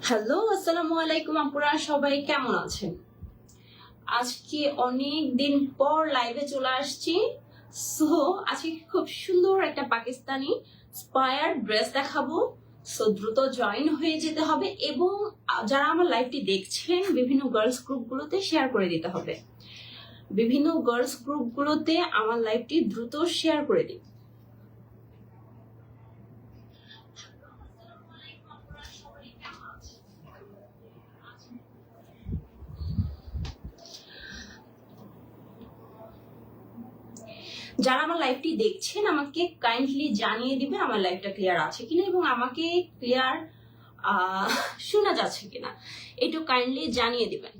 Hello, আসসালামু আলাইকুম আপুরা, সবাই কেমন আছেন? আজকে অনেক দিন পর লাইভে চলে আসছি। সো আজকে খুব সুন্দর একটা পাকিস্তানি ইন্সপায়ার ড্রেস দেখাবো। সো দ্রুত জয়েন হয়ে যেতে হবে এবং যারা আমার লাইভটি দেখছেন বিভিন্ন গার্লস গ্রুপগুলোতে শেয়ার করে দিতে হবে। বিভিন্ন গার্লস গ্রুপগুলোতে আমার লাইভটি দ্রুত শেয়ার করে দিন। যারা আমার লাইভটি দেখছেন আমাকে কাইন্ডলি জানিয়ে দিবেন আমার লাইভটা ক্লিয়ার আছে কিনা এবং আমাকে ক্লিয়ার শোনা যাচ্ছে কিনা, একটু কাইন্ডলি জানিয়ে দিবেন।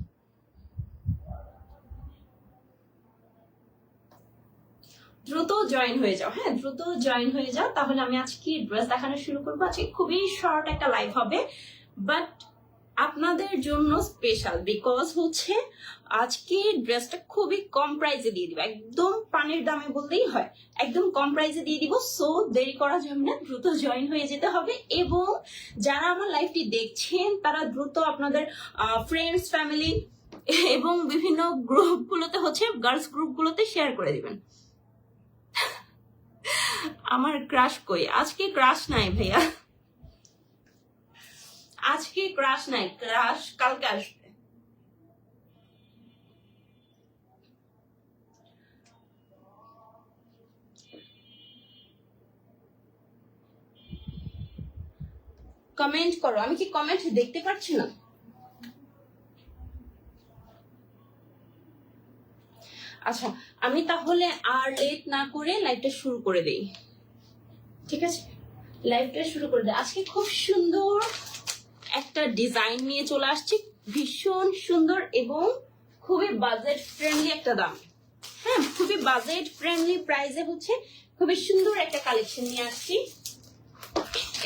দ্রুত জয়েন হয়ে যাও, হ্যাঁ দ্রুত জয়েন হয়ে যাও, তাহলে আমি আজকে ড্রেস দেখানো শুরু করবো। আজকে খুবই শর্ট একটা লাইভ হবে, বাট আপনাদের জন্য স্পেশাল, বিকজ হচ্ছে আজকে ড্রেসটা খুবই কম প্রাইসে দিয়ে দিব, একদম পানির দামে বললেই হয়, একদম কম প্রাইসে দিয়ে দিব। সো দেরি করা যাবে না, দ্রুত জয়েন হয়ে যেতে হবে এবং যারা আমার লাইভটি দেখছেন তারা দ্রুত আপনাদের ফ্রেন্ডস, ফ্যামিলি এবং বিভিন্ন গ্রুপগুলোতে হচ্ছে গার্লস গ্রুপগুলোতে শেয়ার করে দিবেন। আমার ক্রাশ কই? আজকে ক্রাশ নাই ভাইয়া, আজকে ক্রাশ নাই, ক্রাশ কালকে আসবে। কমেন্ট করো, আমি কি কমেন্ট দেখতে পাচ্ছি না? আচ্ছা, আমি তাহলে আর লেট না করে লাইভটা শুরু করে দেই, ঠিক আছে? লাইভটা শুরু করে দেই। আজকে খুব সুন্দর একটা ডিজাইন নিয়ে চলে আসছি, ভীষণ সুন্দর এবং খুবই বাজেট ফ্রেন্ডলি একটা দাম, হ্যাঁ খুবই বাজেট ফ্রেন্ডলি প্রাইসে হচ্ছে খুবই সুন্দর একটা কালেকশন নিয়ে আসছি।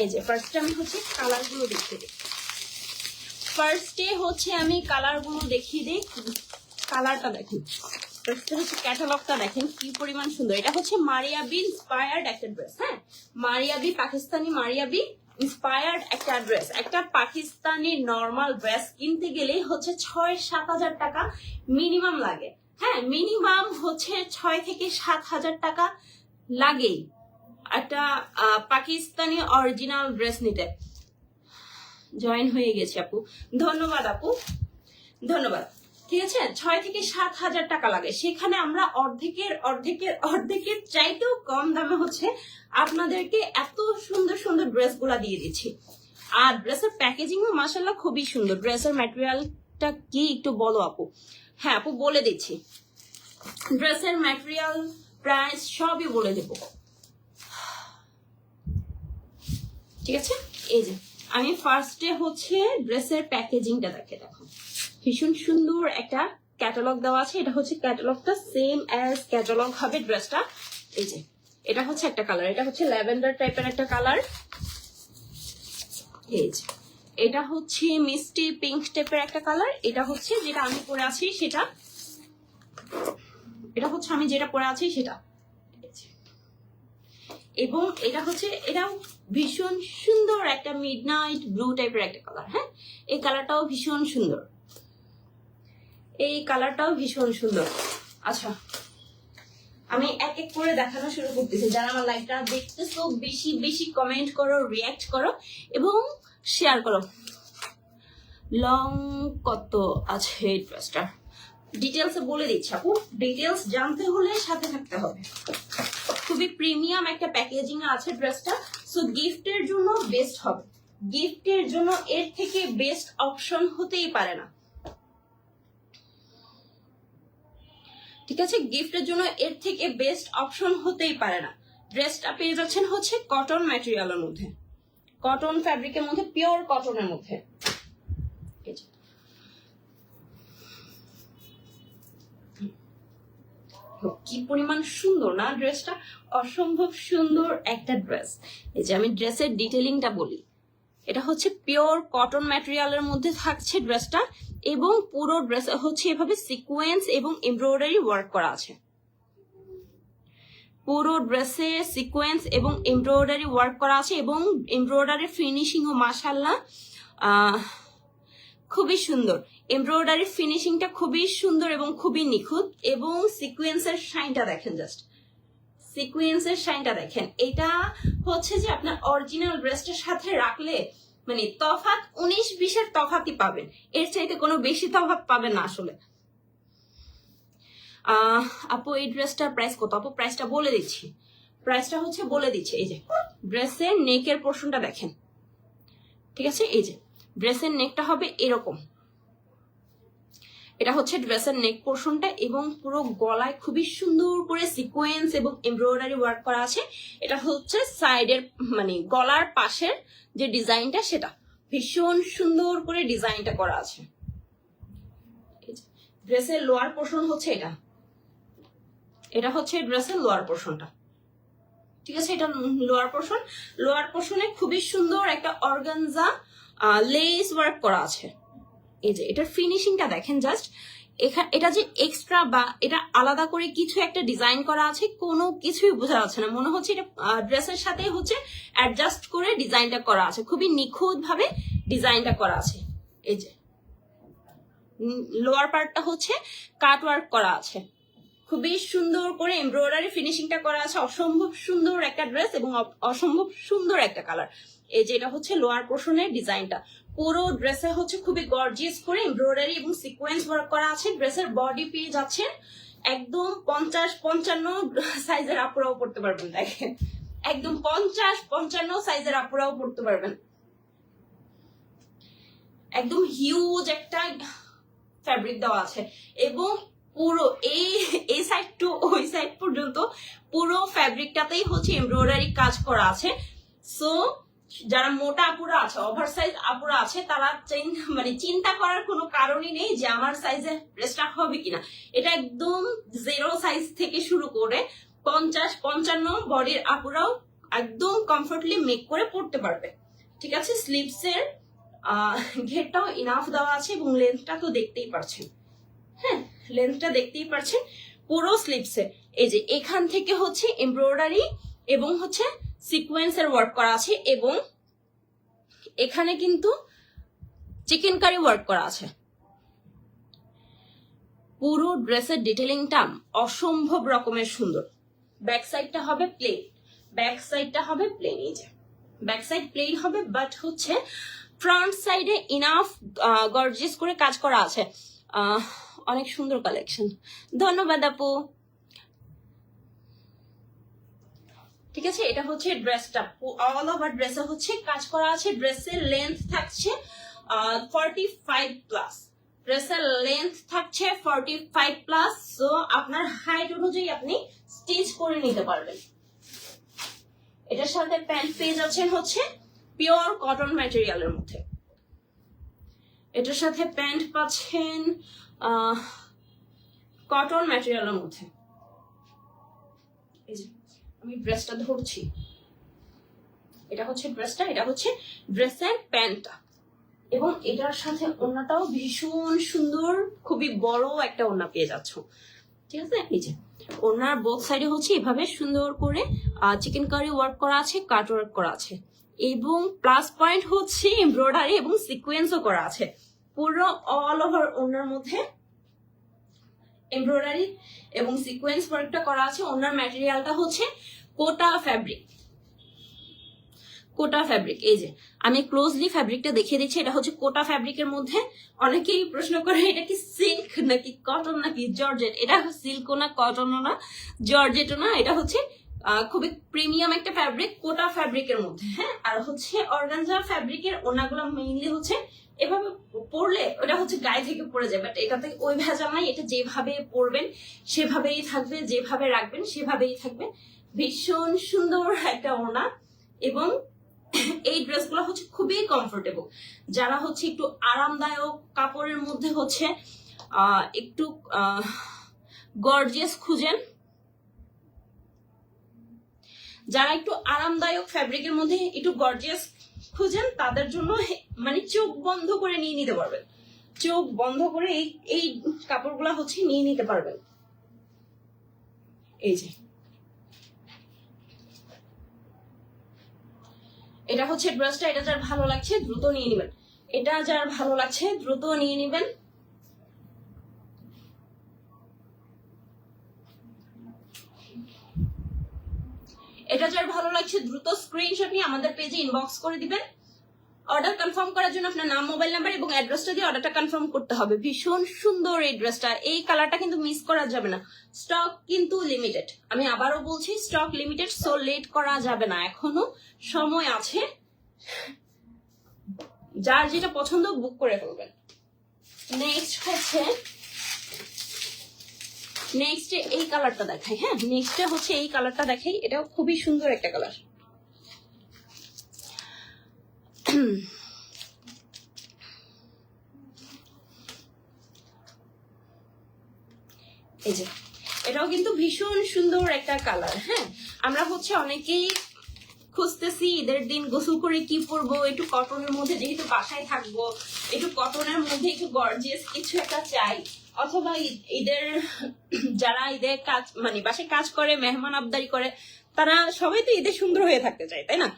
এই যে ফার্স্টে আমি হচ্ছে কালারগুলো দেখিয়ে দিই, ফার্স্টে হচ্ছে আমি কালারগুলো দেখিয়ে দিই। কালারটা দেখেন, ফার্স্টে হচ্ছে ক্যাটালগটা দেখেন কি পরিমাণ সুন্দর। এটা হচ্ছে মারিয়াবি ইন্সপায়ার্ড একটা ড্রেস, হ্যাঁ মারিয়াবি, পাকিস্তানি মারিয়াবি ইন্সপায়ার্ড একটা ড্রেস। একটা পাকিস্তানি নর্মাল ড্রেস কিনতে গেলেই হচ্ছে 6-7 হাজার টাকা মিনিমাম লাগে, হ্যাঁ মিনিমাম হচ্ছে 6 থেকে 7 হাজার টাকা লাগেই একটা পাকিস্তানি অরিজিনাল ড্রেস নিতে। জয়েন হয়ে গেছে আপু, ধন্যবাদ আপু, ধন্যবাদ। ঠিক আছে, 6 থেকে 7 হাজার টাকা লাগে, সেখানে আমরা অর্ধেকের চাইতেও কম দামে হচ্ছে আপনাদেরকে এত সুন্দর সুন্দর ড্রেস গুলা দিয়ে দিচ্ছি। আর ড্রেসের প্যাকেজিংও মাশাআল্লাহ খুবই সুন্দর। ড্রেসের ম্যাটেরিয়ালটা কি একটু বলো আপু? হ্যাঁ আপু বলে দিচ্ছি, ড্রেসের ম্যাটেরিয়াল, প্রাইস সবই বলে দেবো, ঠিক আছে? এই যে আমি ফার্স্টে হচ্ছে ড্রেসের প্যাকেজিংটা দেখো, ভীষণ সুন্দর একটা ক্যাটালগ দেওয়া আছে। এটা হচ্ছে ক্যাটালগটা, সেম অ্যাজ ক্যাটালগ হবে ড্রেসটা। এই যে এটা হচ্ছে একটা কালার, এটা হচ্ছে ল্যাভেন্ডার টাইপের একটা কালার। এই যে এটা হচ্ছে মিষ্টি পিঙ্ক টাইপের একটা কালার। এটা হচ্ছে যেটা আমি পরে আছি সেটা, এটা হচ্ছে আমি যেটা পরে আছি সেটা। এবং এটা হচ্ছে, এটাও ভীষণ সুন্দর একটা মিডনাইট ব্লু টাইপের একটা কালার, হ্যাঁ এই কালারটাও ভীষণ সুন্দর, এই কালারটাও ভীষণ সুন্দর। আচ্ছা আমি এক এক করে দেখানো শুরু করতেছি। যারা আমার লাইভটা দেখতেছো বেশি বেশি কমেন্ট করো, রিয়াক্ট করো এবং শেয়ার করো। লং কত আছে এই ড্রেসটার ডিটেলসে বলে দিচ্ছি আপু, ডিটেলস জানতে হলে সাথে থাকতে হবে। খুবই প্রিমিয়াম একটা প্যাকেজিং আছে ড্রেসটা, সো গিফটের জন্য বেস্ট হবে। গিফটের জন্য এর থেকে বেস্ট অপশন হতেই পারে না, ঠিক আছে? গিফটের জন্য এর থেকে বেস্ট অপশন হতেই পারে না। ড্রেসটা পেয়ে যাচ্ছেন হচ্ছে কটন ম্যাটেরিয়ালের মধ্যে, কটন ফ্যাব্রিকের মধ্যে, পিওর কটনের মধ্যে। কি পরিমাণ সুন্দর না ড্রেসটা, অসম্ভব সুন্দর একটা ড্রেস। এই যে আমি ড্রেসের ডিটেলিংটা বলি, এটা হচ্ছে পিওর কটন ম্যাটেরিয়ালের মধ্যে থাকছে ড্রেসটা, এবং পুরো ড্রেসে হচ্ছে এভাবে সিকোয়েন্স এবং এমব্রয়ডারি ওয়ার্ক করা আছে। পুরো ড্রেসে সিকোয়েন্স এবং এমব্রয়ডারি ওয়ার্ক করা আছে, এবং এমব্রয়ডারি ফিনিশিং ও মাশাআল্লাহ খুবই সুন্দর। এমব্রয়ডারি ফিনিশিংটা খুবই সুন্দর এবং খুবই নিখুঁত, এবং সিকোয়েন্সের শাইনটা দেখেন, জাস্ট সিকোয়েন্সের শাইনটা দেখেন। এটা হচ্ছে যে আপনার অরিজিনাল ড্রেসটার সাথে রাখলে মানে তফাৎ 19-20-এর তফাতই পাবেন, এর চাইতে কোনো বেশি তফাৎ পাবেন না আসলে। আপু এই ড্রেসটার প্রাইস কত? আপু প্রাইসটা বলে দিচ্ছি, প্রাইসটা হচ্ছে বলে দিচ্ছি। এই যে ড্রেসের নেকের পোর্শনটা দেখেন, ঠিক আছে? এই যে ড্রেসের নেকটা হবে এরকম, এটা হচ্ছে ড্রেসের নেক পোর্শনটা, এবং পুরো গলায় খুবই সুন্দর করে সিকোয়েন্স এবং এমব্রয়ডারি ওয়ার্ক করা আছে। এটা হচ্ছে সাইডের মানে গলার পাশের যে ডিজাইনটা, সেটা ভীষণ সুন্দর করে ডিজাইনটা করা আছে। ড্রেসের লোয়ার পোর্শন হচ্ছে এটা, এটা হচ্ছে ড্রেসের লোয়ার পোর্শনটা, ঠিক আছে? এটা লোয়ার পোর্শন, লোয়ার পোর্শনে খুবই সুন্দর একটা অর্গানজা লেস ওয়ার্ক করা আছে। এই যে এটার ফিনিশিংটা দেখেন, জাস্ট এটা যে এক্সট্রা বা এটা আলাদা করে কিছু একটা ডিজাইন করা আছে, কোনো কিছুই বোঝা যাচ্ছে না, মনে হচ্ছে এটা ড্রেসের সাথে হচ্ছে অ্যাডজাস্ট করে ডিজাইনটা করা আছে, খুবই নিখুঁত ভাবে ডিজাইনটা করা আছে। এই যে লোয়ার পার্টটা হচ্ছে কাট ওয়ার্ক করা আছে, খুবই সুন্দর করে এমব্রয়ডারি ফিনিশিংটা করা আছে। অসম্ভব সুন্দর একটা ড্রেস এবং অসম্ভব সুন্দর একটা কালার। এই যে এটা হচ্ছে লোয়ার পোর্শনের ডিজাইনটা, পুরো ড্রেসে হচ্ছে খুবই গর্জিয়াস করে এমব্রয়ডারি এবং সিকোয়েন্স ওয়ার্ক করা আছে। ড্রেসের বডি পেয়ে যাচ্ছেন একদম 50-55 সাইজের আপুরাও পড়তে পারবেন, দেখেন একদম 50-55 সাইজের আপুরাও পড়তে পারবেন। একদম হিউজ একটা ফ্যাব্রিক দেওয়া আছে, এবং পুরো এই সাইড টু ওই সাইড পর্যন্ত পুরো ফ্যাব্রিকটাতেই হচ্ছে এমব্রয়ডারি কাজ করা আছে। সো যারা মোটা আপুরা আছে, ওভার সাইজ আপুরা আছে, তারা মানে চিন্তা করার কোনো কারণই নেই যে আমার সাইজে ড্রেসটা হবে কিনা। এটা একদম 0 সাইজ থেকে শুরু করে 50-55 বডির আপুরাও একদম কমফর্টলি মেক করে পড়তে পারবে, ঠিক আছে? স্লিভসের ঘেরটাও ইনাফ দেওয়া আছে, এবং লেন্থটা তো দেখতেই পারছেন, হ্যাঁ লেন্থটা দেখতেই পারছেন পুরো স্লিভসে। এই যে এখান থেকে হচ্ছে এমব্রয়ডারি এবং হচ্ছে সিকোয়েন্সের ওয়ার্ক করা আছে, এবং এখানে কিন্তু চিকেন কারি ওয়ার্ক করা আছে। পুরো ড্রেসের ডিটেলিংটা অসম্ভব রকমের সুন্দর। ব্যাক সাইডটা হবে প্লেন, ব্যাক সাইডটা হবে প্লেন, এই যে ব্যাক সাইড প্লেন হবে, বাট হচ্ছে ফ্রন্ট সাইডে ইনাফ গর্জিয়াস করে কাজ করা আছে। অনেক সুন্দর কালেকশন, ধন্যবাদ আপু। ঠিক আছে, এটা হচ্ছে ড্রেসটা, অল ওভার ড্রেসে হচ্ছে কাজ করা আছে। ড্রেসের লেন্থ থাকছে 45+, ড্রেসের লেন্থ থাকছে 45+। সো আপনার হাইট অনুযায়ী আপনি স্টিচ করে নিতে পারবেন। এটার সাথে প্যান্ট পেয়ে যাচ্ছেন হচ্ছে পিওর কটন ম্যাটেরিয়ালের মধ্যে, এটার সাথে প্যান্ট পাচ্ছেন কটন ম্যাটেরিয়ালের মধ্যে। এই যে আমি ড্রেসটা ধরছি, এটা হচ্ছে ড্রেসটা, এটা হচ্ছে ড্রেসের প্যান্টটা, এবং এটার সাথে ওড়নাটাও ভীষণ সুন্দর, খুবই বড় একটা ওড়না পেয়ে যাচ্ছ, ঠিক আছে? এই যে ওড়নার বোথ সাইডে হচ্ছে এভাবে সুন্দর করে চিকেন কারি ওয়ার্ক করা আছে, কাট ওয়ার্ক করা আছে, এবং প্লাস পয়েন্ট হচ্ছে এমব্রয়ডারি এবং সিকোয়েন্সও করা আছে। পুরো অল ওভার ওড়নার মধ্যে এমব্রয়ডারি এবং সিকোয়েন্স ওয়ার্কটা করা আছে। ওড়নার ম্যাটেরিয়ালটা হচ্ছে কোটা ফ্যাব্রিক, কোটা ফ্যাব্রিক। এই যে আমি ক্লোজলি ফ্যাব্রিকটা দেখিয়ে দিচ্ছি, এটা হচ্ছে কোটা ফ্যাব্রিকের মধ্যে। অনেকেই প্রশ্ন করে এটা কি সিল্ক নাকি কটন নাকি জর্জেট। এটা সিল্কও না, কটনও না, জর্জেটও না, এটা হচ্ছে খুবই প্রিমিয়াম একটা ফ্যাব্রিক, কোটা ফ্যাব্রিকের মধ্যে। হ্যাঁ, আর হচ্ছে অর্গানজা ফ্যাব্রিকের ওনাগুলো মেইনলি হচ্ছে এভাবে পরলে ওটা হচ্ছে গায়ে থেকে পড়ে যায়, বাট এটাতে ওই ভেজাল নাই। এটা যেভাবে পরবেন সেভাবেই থাকবে, যেভাবে রাখবেন সেভাবেই থাকবে। ভীষণ সুন্দর একটা ওড়না, এবং এই ড্রেসগুলো হচ্ছে খুবই কমফোর্টেবল। যারা হচ্ছে একটু আরামদায়ক কাপড়ের মধ্যে হচ্ছে একটু গর্জিয়াস খুঁজেন, যারা একটু আরামদায়ক ফ্যাব্রিকের মধ্যে একটু গর্জিয়াস খুঁজেন, তাদের জন্য মানে চোখ বন্ধ করে নিয়ে নিতে পারবেন। চোখ বন্ধ করে এই কাপড়গুলো হচ্ছে নিয়ে নিতে পারবেন। এই যে এটা হচ্ছে ড্রেসটা, এটা যার ভালো লাগছে দ্রুত নিয়ে নেবেন। এটা যার ভালো লাগছে দ্রুত নিয়ে নেবেন। এটা যার ভালো লাগছে দ্রুত স্ক্রিনশট নিয়ে আমাদের পেজে ইনবক্স করে দিবেন। অর্ডার কনফার্ম করার জন্য আপনার নাম, মোবাইল নাম্বার এবং অ্যাড্রেসটা দিয়ে অর্ডারটা কনফার্ম করতে হবে। ভীষণ সুন্দর এই ড্রেসটা, এই কালারটা কিন্তু মিস করা যাবে না। স্টক কিন্তু লিমিটেড, আমি আবারও বলছি স্টক লিমিটেড, সো লেট করা যাবে না, এখনো সময় আছে। যার যেটা পছন্দ বুক করে ফেলবেন। নেক্সট এই কালারটা দেখাই। হ্যাঁ, নেক্সট হচ্ছে এই কালারটা দেখাই, এটাও খুবই সুন্দর একটা কালার। এই যে এটাও কিন্তু ভীষণ সুন্দর একটা কালার। হ্যাঁ, আমরা হচ্ছে অনেকেই খুঁজতেছি ঈদের দিন গোসল করে কি পরবো, একটু কটনের মধ্যে, যেহেতু বাসায় থাকবো একটু কটনের মধ্যে একটু গর্জিয়াস কিছু একটা চাই, অথবা ঈদের যারা ঈদের কাজ মানে বাসায় কাজ করে, মেহমান আবদারি করে, তারা সবাই তো ঈদে সুন্দর হয়ে থাকতে চায়, তাই না?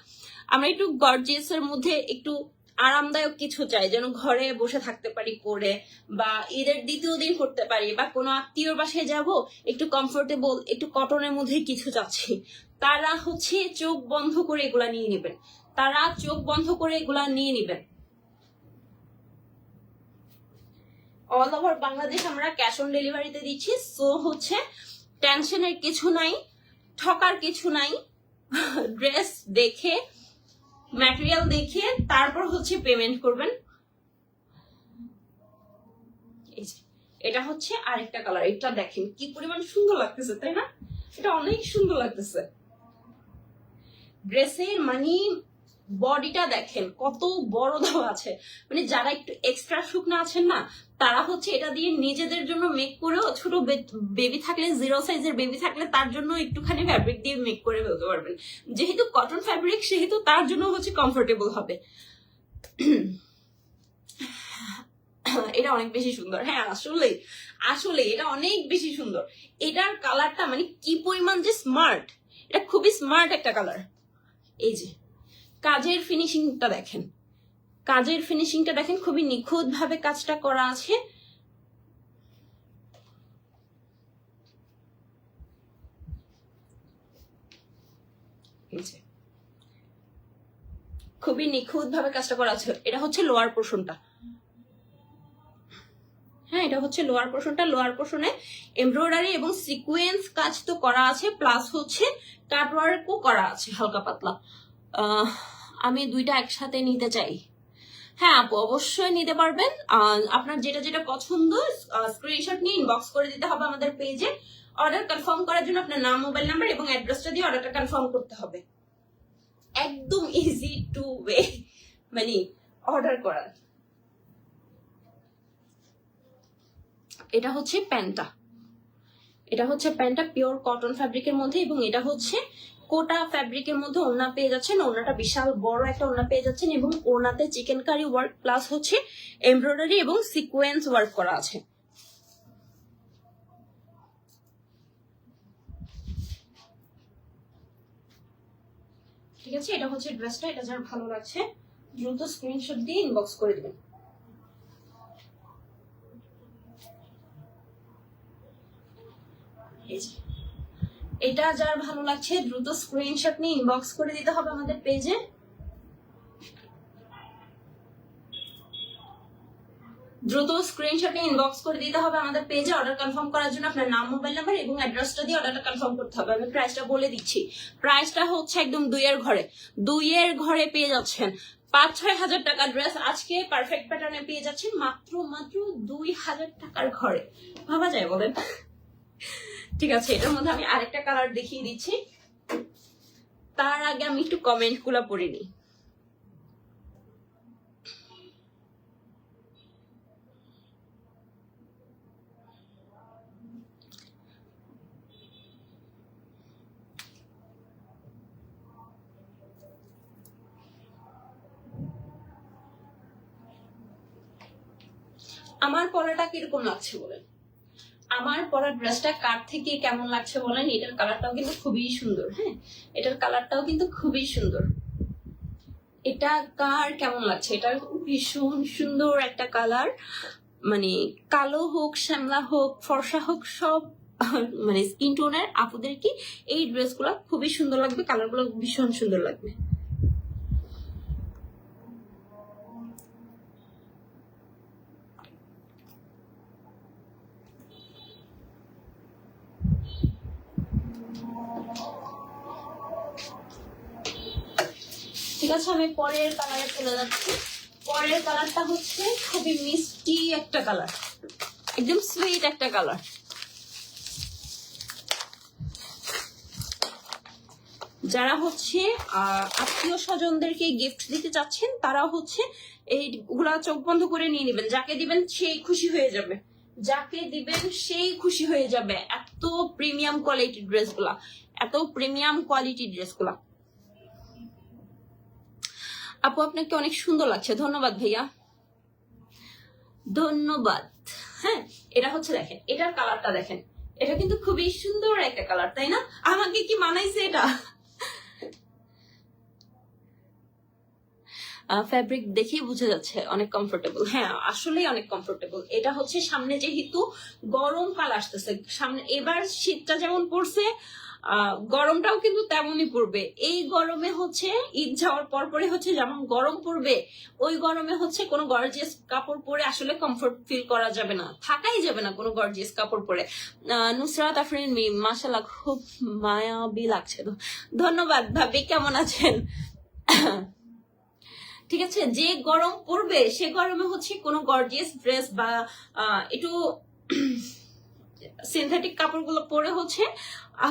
আমরা একটু গর্জিয়াস এর মধ্যে একটু আরামদায়ক কিছু চাই, যেন ঘরে বসে থাকতে পারি পরে, বা ঈদের দ্বিতীয় দিন করতে পারি, বা কোনো আত্মীয়র বাসায় যাব, একটু কমফোর্টেবল একটু কটনের মধ্যে কিছু চাচ্ছি। তারা হচ্ছে চোখ বন্ধ করে এগুলা নিয়ে নেবেন, তারা চোখ বন্ধ করে এগুলা নিয়ে নেবেন। অল ওভার বাংলাদেশ আমরা ক্যাশ অন ডেলিভারিতে দিচ্ছি, সো হচ্ছে টেনশনের কিছু নাই, ঠকার কিছু নাই। ড্রেস দেখে, ম্যাটেরিয়াল দেখে তারপর হচ্ছে পেমেন্ট করবেন। এটা হচ্ছে আরেকটা কালার, এটা দেখেন কি পরিমাণ সুন্দর লাগতেছে, তাই না? এটা অনেক সুন্দর লাগতেছে। ড্রেসের মানে বডিটা দেখেন কত বড় দেওয়া আছে, মানে যারা একটু এক্সট্রা শুকনা আছেন না, তারা হচ্ছে এটা দিয়ে নিজেদের জন্য মেক করেও, ছোট বেবি থাকলে, 0 সাইজের বেবি থাকলে তার জন্য একটুখানি ফ্যাব্রিক দিয়ে মেক করে ফেলতে পারবেন। যেহেতু কটন ফ্যাব্রিক সেহেতু তার জন্য হচ্ছে কমফোর্টেবল হবে। এটা অনেক বেশি সুন্দর। হ্যাঁ, আসলে এটা অনেক বেশি সুন্দর। এটার কালারটা মানে কি পরিমাণ যে স্মার্ট, এটা খুবই স্মার্ট একটা কালার। এই যে কাজের ফিনিশিংটা দেখেন, কাজের ফিনিশিংটা দেখেন, খুবই নিখুঁত ভাবে কাজটা করা আছে। খুবই নিখুঁত ভাবে কাজটা করা আছে। এটা হচ্ছে লোয়ার পোর্শনটা। হ্যাঁ, এটা হচ্ছে লোয়ার পোর্শনটা। লোয়ার পোর্শনে এমব্রয়ডারি এবং সিকোয়েন্স কাজ তো করা আছে, প্লাস হচ্ছে কাটওয়ার্কও করা আছে হালকা পাতলা। আমি দুইটা একসাথে নিতে চাই। হ্যাঁ আপু, অবশ্যই নিতে পারবেন। আপনার যেটা যেটা পছন্দ স্ক্রিনশট নিয়ে ইনবক্স করে দিতে হবে আমাদের পেজে। অর্ডার কনফার্ম করার জন্য আপনার নাম, মোবাইল নাম্বার এবং অ্যাড্রেসটা দিয়ে অর্ডারটা কনফার্ম করতে হবে। একদম ইজি টু ওয়ে মানে অর্ডার করার। এটা হচ্ছে প্যান্টটা, এটা হচ্ছে প্যান্টটা পিওর কটন ফ্যাব্রিকের মধ্যে, এবং এটা হচ্ছে কোটা ফ্যাব্রিকের মধ্যে ওড়না পেয়ে যাচ্ছেন। ওড়নাটা বিশাল বড় একটা ওড়না পেয়ে যাচ্ছেন, এবং ওড়নাতে চিকেন কারি ওয়ার্ক প্লাস হচ্ছে এমব্রয়ডারি এবং সিকোয়েন্স ওয়ার্ক করা আছে। ঠিক আছে, এটা হচ্ছে ড্রেসটা। এটা যার ভালো লাগছে দ্রুত স্ক্রিনশট দিয়ে ইনবক্স করে দিবেন। এটা যার ভালো লাগছে দ্রুত স্ক্রিনশট নিয়ে ইনবক্স করে দিতে হবে আমাদের পেজে। দ্রুত স্ক্রিনশটে ইনবক্স করে দিতে হবে আমাদের পেজে। অর্ডার কনফার্ম করার জন্য আপনার নাম, মোবাইল নাম্বার এবং অ্যাড্রেসটা দিয়ে অর্ডারটা কনফার্ম করতে হবে। আমি প্রাইসটা বলে দিচ্ছি, প্রাইসটা হচ্ছে একদম 2-এর ঘরে পেয়ে যাচ্ছেন 5-6 হাজার টাকার ড্রেস আজকে পারফেক্ট প্যাটার্নে পেয়ে যাচ্ছেন মাত্র 2,000 টাকার ঘরে। ভাবা যায় বলেন? ঠিক আছে, এটার মধ্যে আমি আরেকটা কালার দেখিয়ে দিচ্ছি, তার আগে আমি একটু কমেন্ট গুলা পড়ে নিই। আমার পরাটা কিরকম লাগছে বলেন? আমার পরা ড্রেসটা কার থেকে কেমন লাগছে বলেন? এটার কালারটাও কিন্তু খুবই সুন্দর। হ্যাঁ, এটার কালারটাও কিন্তু খুবই সুন্দর। এটা কার কেমন লাগছে? এটা ভীষণ সুন্দর একটা কালার, মানে কালো হোক, শ্যামলা হোক, ফর্সা হোক, সব মানে স্কিন টোনের আপুদের কি এই ড্রেসগুলো খুবই সুন্দর লাগবে, কালারগুলো ভীষণ সুন্দর লাগবে। ঠিক আছে, আমি পরের কালারে চলে যাচ্ছি। পরের কালারটা হচ্ছে খুবই মিষ্টি একটা কালার, একদম সুইট একটা কালার। যারা হচ্ছে আত্মীয় স্বজনদেরকে গিফট দিতে চাচ্ছেন তারা হচ্ছে এইগুলা চোখ বন্ধ করে নিয়ে নেবেন। যাকে দিবেন সেই খুশি হয়ে যাবে, যাকে দিবেন সেই খুশি হয়ে যাবে। এত প্রিমিয়াম কোয়ালিটির ড্রেসগুলা, এত প্রিমিয়াম কোয়ালিটির ড্রেসগুলা। আপু আপনাকে অনেক সুন্দর লাগছে, ধন্যবাদ ভাইয়া, ধন্যবাদ। হ্যাঁ, এটা হচ্ছে দেখেন, এটার কালারটা দেখেন, এটা কিন্তু খুবই সুন্দর একটা কালার, তাই না? আমাকে কি মানাইছে এটা? ফ্যাব্রিক দেখেই বোঝা যাচ্ছে অনেক কমফোর্টেবল। হ্যাঁ, আসলেই অনেক কমফোর্টেবল। এটা হচ্ছে সামনে যেহেতু গরমকাল আসতেছে, সামনে এবার শীতটা যেমন পড়ছে গরমটাও কিন্তু তেমনই পড়বে। এই গরমে হচ্ছে ঈদ যাওয়ার পরে হচ্ছে যেমন গরম পড়বে, ওই গরমে হচ্ছে কোনো গর্জিয়াস কাপড় পরে আসলে কমফোর্ট ফিল করা যাবে না, থাকাই যাবে না কোনো গর্জিয়াস কাপড় পরে। নুসরাত আফরিন মিম, মাশাআল্লাহ খুব মায়াবী লাগছে। ধন্যবাদ ভাবি, কেমন আছেন? ঠিক আছে, যে গরম পড়বে সে গরমে হচ্ছে কোনো গর্জিয়াস ড্রেস বা একটু সিনথেটিক কাপড়গুলো পরে হচ্ছে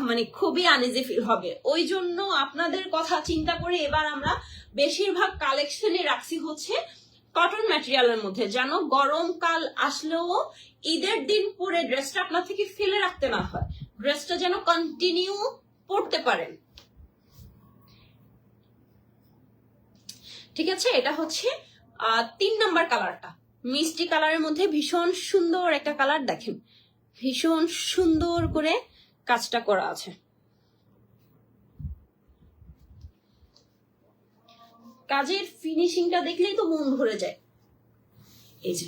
মানে খুবই আনইজি ফিল হবে। ওই জন্য আপনাদের কথা চিন্তা করে এবার আমরা বেশিরভাগ কালেকশনই রাখছি হচ্ছে কটন ম্যাটেরিয়ালের মধ্যে, যেন গরমকাল আসলেও ঈদের দিন পরে ড্রেসটা আপনার থেকে ফেলে রাখতে না হয়, ড্রেসটা যেন কন্টিনিউ পরতে পারেন। ঠিক আছে, এটা হচ্ছে 3 নাম্বার কালারটা, মিষ্টি কালারের মধ্যে ভীষণ সুন্দর একটা কালার। দেখেন ভীষণ সুন্দর করে কাজটা করা আছে। কাজের ফিনিশিংটা দেখলেই তো মন ভরে যায়। এই যে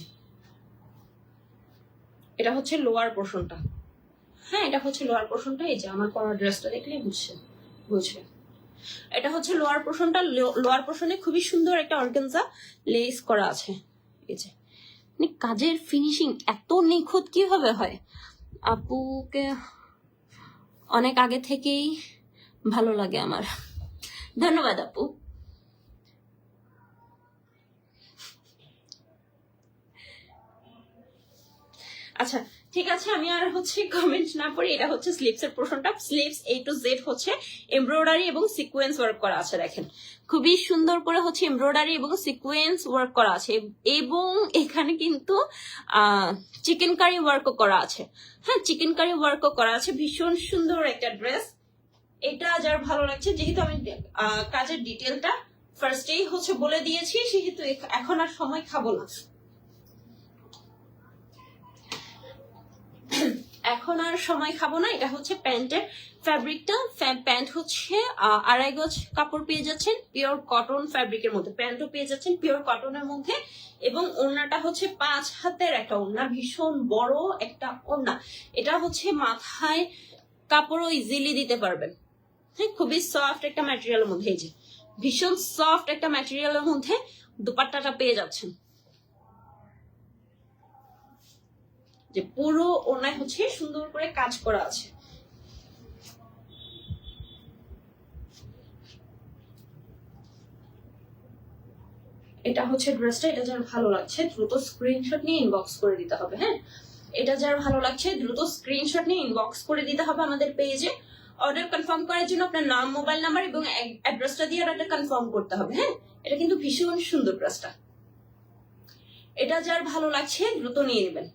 এটা হচ্ছে লোয়ার পোর্শনটা। হ্যাঁ, এটা হচ্ছে লোয়ার পোর্শনটা। এই যে আমার পরা ড্রেসটা দেখলেই বুঝবে। এটা হচ্ছে লোয়ার পোর্শনটা। লোয়ার পোর্শনে খুবই সুন্দর একটা অর্গানজা লেস করা আছে। এই যে মানে কাজের ফিনিশিং এত নিখুঁত কিভাবে হয়? আপুকে অনেক আগে থেকেই ভালো লাগে আমার, ধন্যবাদ আপু। আচ্ছা ঠিক আছে, আমি আর হচ্ছে কমেন্ট না পড়ি। এটা হচ্ছে স্লিভস এর পোর্শনটা। স্লিভস A to Z হচ্ছে এমব্রয়ডারি এবং সিকোয়েন্স ওয়ার্ক করা আছে। দেখেন খুবই সুন্দর করে হচ্ছে এমব্রয়ডারি এবং সিকোয়েন্স ওয়ার্ক করা আছে, এবং এখানে কিন্তু চিকেন কারি ওয়ার্কও করা আছে। হ্যাঁ, চিকেন কারি ওয়ার্কও করা আছে। ভীষণ সুন্দর একটা ড্রেস। এটা যার ভালো লাগছে, যেহেতু আমি কাজের ডিটেলটা ফার্স্টেই হচ্ছে বলে দিয়েছি, সেহেতু এখন আর সময় খাবো না। এটা হচ্ছে প্যান্টের ফ্যাব্রিকটা। প্যান্ট হচ্ছে 2.5 গজ কাপড় পেয়ে যাচ্ছেন পিওর কটন ফ্যাব্রিকের মধ্যে, প্যান্টও পেয়ে যাচ্ছেন পিওর কটনের মধ্যে, এবং ওড়নাটা হচ্ছে 5 হাতের একটা ওড়না, ভীষণ বড় একটা ওড়না। এটা হচ্ছে মাথায় কাপড়ও ইজিলি দিতে পারবেন। হ্যাঁ, খুবই সফট একটা ম্যাটেরিয়ালের মধ্যে, এই যে ভীষণ সফট একটা ম্যাটেরিয়ালের মধ্যে দুপাট্টাটা পেয়ে যাচ্ছেন। যে পুরো ওনায় হচ্ছে সুন্দর করে কাজ করা আছে। এটা হচ্ছে ড্রেসটা, এটা যার ভালো লাগছে দ্রুত স্ক্রিনশট নিয়ে ইনবক্স করে দিতে হবে। হ্যাঁ, এটা যার ভালো লাগছে দ্রুত স্ক্রিনশট নিয়ে ইনবক্স করে দিতে হবে আমাদের পেজে। অর্ডার কনফার্ম করার জন্য আপনার নাম, মোবাইল নাম্বার এবং অ্যাড্রেসটা দিয়ে অর্ডারটা কনফার্ম করতে হবে। হ্যাঁ, এটা কিন্তু ভীষণ সুন্দর ড্রেসটা। এটা যার ভালো লাগছে দ্রুত নিয়ে নেবেন।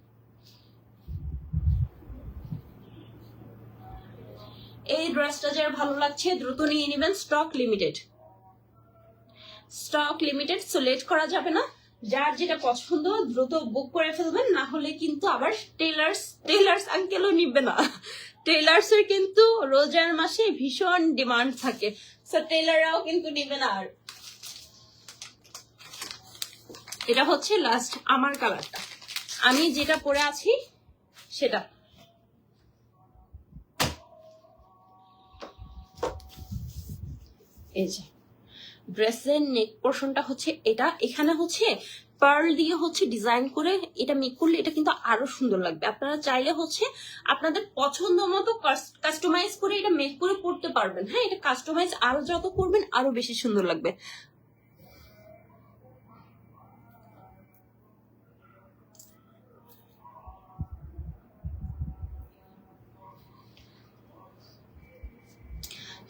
এই ড্রেসটা যার ভালো লাগছে দ্রুত নিয়ে নেবেন। Stock limited, stock limited, so late করা যাবে না। যার যেটা পছন্দ দ্রুত বুক করে ফেলবেন, না হলে কিন্তু আবার টেলার্স আঙ্কেলও নিবে না। টেলার্স এর কিন্তু রোজার মাসে ভীষণ ডিমান্ড থাকে, সো টেলাররাও কিন্তু নিবে না। আর এটা হচ্ছে লাস্ট আমার কালারটা, আমি যেটা পরে আছি সেটা। এই যে ড্রেসের নেক পোর্শনটা হচ্ছে এটা, এখানে হচ্ছে পার্ল দিয়ে হচ্ছে ডিজাইন করে এটা মেক করলে এটা কিন্তু আরো সুন্দর লাগবে। আপনারা চাইলে হচ্ছে আপনাদের পছন্দ মতো কাস্টমাইজ করে এটা মেক করে পড়তে পারবেন। হ্যাঁ, এটা কাস্টমাইজ আরো যত করবেন আরো বেশি সুন্দর লাগবে।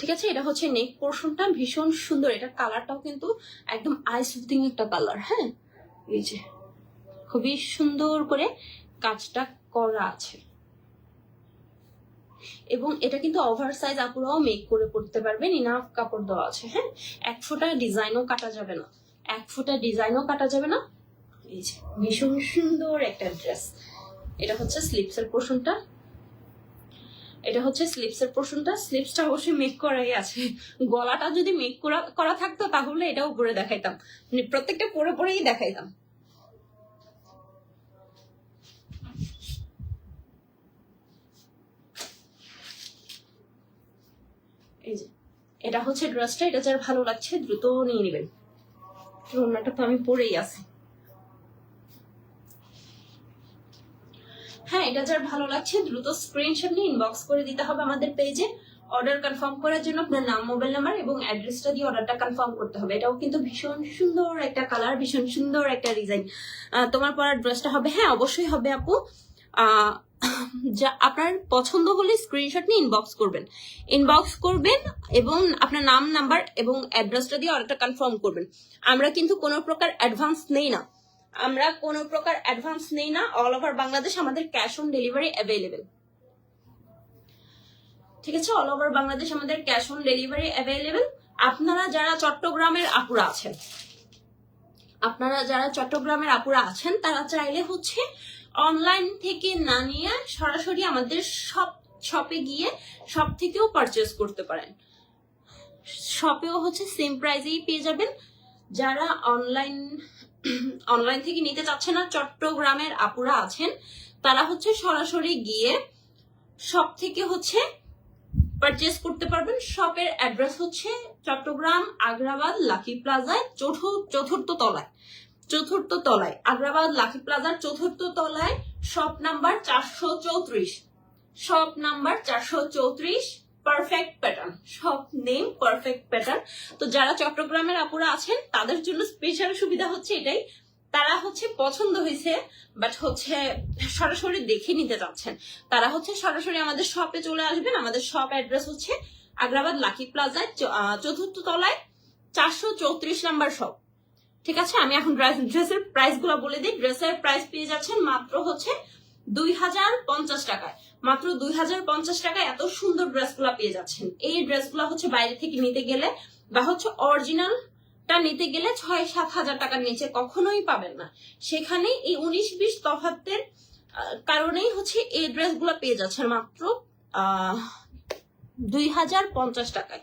ঠিক আছে, এটা হচ্ছে নেক পোর্শনটা, ভীষণ সুন্দর। এটা কালারটাও কিন্তু একদম আই সুদিং একটা কালার। হ্যাঁ, এই যে খুবই সুন্দর করে কাজটা করা আছে, এবং এটা কিন্তু ওভার সাইজ আপুরাও মেক করে পড়তে পারবেন, ইনাফ কাপড় দেওয়া আছে। হ্যাঁ, এক ফোঁটা ডিজাইনও কাটা যাবে না, এক ফোঁটা ডিজাইনও কাটা যাবে না। এই যে ভীষণ সুন্দর একটা ড্রেস। এটা হচ্ছে স্লিপসের পোর্শনটা, এটা হচ্ছে স্লিপসের পোর্শনটা। স্লিপসটা অবশ্যই মেক করাই আছে, গলাটা যদি মেক করা থাকতো তাহলে এটাও পরে দেখাইতাম, মানে প্রত্যেকটা পরে পরেই দেখাইতাম। এই যে এটা হচ্ছে ড্রেসটা, এটা যার ভালো লাগছে দ্রুত নিয়ে নেবেন। ওড়নাটা তো আমি পরেই আছি। হ্যাঁ, এটা যার ভালো লাগছে দ্রুত স্ক্রিনশট নিয়ে ইনবক্স করে দিতে হবে আমাদের পেজে। অর্ডার কনফার্ম করার জন্য আপনার নাম, মোবাইল নাম্বার এবং অ্যাড্রেসটা দিয়ে অর্ডারটা কনফার্ম করতে হবে। এটাও কিন্তু ভীষণ সুন্দর একটা কালার, ভীষণ সুন্দর একটা ডিজাইন। তোমার পরার ড্রেসটা হবে? হ্যাঁ, অবশ্যই হবে আপু। যা আপনার পছন্দ হলে স্ক্রিনশট নিয়ে ইনবক্স করবেন এবং আপনার নাম, নাম্বার এবং অ্যাড্রেসটা দিয়ে অর্ডারটা কনফার্ম করবেন। আমরা কিন্তু কোনো প্রকার অ্যাডভান্স নেই না, অল ওভার বাংলাদেশ আমাদের ক্যাশ অন ডেলিভারি অ্যাভেলেবেল। ঠিক আছে, অল ওভার বাংলাদেশ আমাদের ক্যাশ অন ডেলিভারি অ্যাভেলেবেল। আপনারা যারা চট্টগ্রামের আপুরা আছেন তারা চাইলে হচ্ছে অনলাইন থেকে না নিয়ে সরাসরি আমাদের শপে গিয়ে শপ থেকেও পারচেজ করতে পারেন। শপেও হচ্ছে সেম প্রাইসেই পেয়ে যাবেন। যারা অনলাইন থেকে নিতে চাচ্ছে না, চট্টগ্রামের আপুরা আছেন, তারা হচ্ছে সরাসরি গিয়ে শপ থেকে হচ্ছে পারচেজ করতে পারবেন। শপের অ্যাড্রেস হচ্ছে চট্টগ্রাম আগ্রাবাদ লাকি প্লাজায় চতুর্থ তলায়, আগ্রাবাদ লাকি প্লাজার চতুর্থ তলায়, shop number 434, shop number 434, perfect pattern, shop name perfect pattern. তো যারা চট্টগ্রামের আপুরা আছেন তাদের জন্য স্পেশাল সুবিধা হচ্ছে এটাই, তারা হচ্ছে পছন্দ হয়েছে বাট হচ্ছে সরাসরি দেখে নিতে চাচ্ছেন, তারা হচ্ছে সরাসরি আমাদের শপে চলে আসবেন। আমাদের শপ অ্যাড্রেস হচ্ছে আগ্রাবাদ লাকি প্লাজায় চতুর্থ তলায় 434 নাম্বার শপ। ঠিক আছে, আমি এখন ড্রেসের প্রাইস গুলো বলে দিই। ড্রেসের প্রাইস পেয়ে যাচ্ছেন মাত্র হচ্ছে 2050 টাকায়, মাত্র 2050 টাকায় এত সুন্দর ড্রেসগুলো পেয়ে যাচ্ছেন। এই ড্রেসগুলো হচ্ছে বাইরে থেকে নিতে গেলে বা হচ্ছে অরিজিনালটা নিতে গেলে 6-7 হাজার টাকার নিচে কখনোই পাবেন না। সেখানে এই 19-20 তফাতের কারণেই হচ্ছে এই ড্রেসগুলো পেয়ে যাচ্ছেন মাত্র 2050 টাকায়।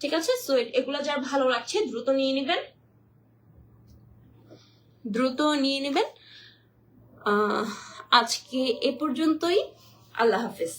ঠিক আছে, সো এগুলো যার ভালো লাগছে দ্রুত নিয়ে নেবেন। আজকে এ পর্যন্তই, আল্লাহ হাফেজ।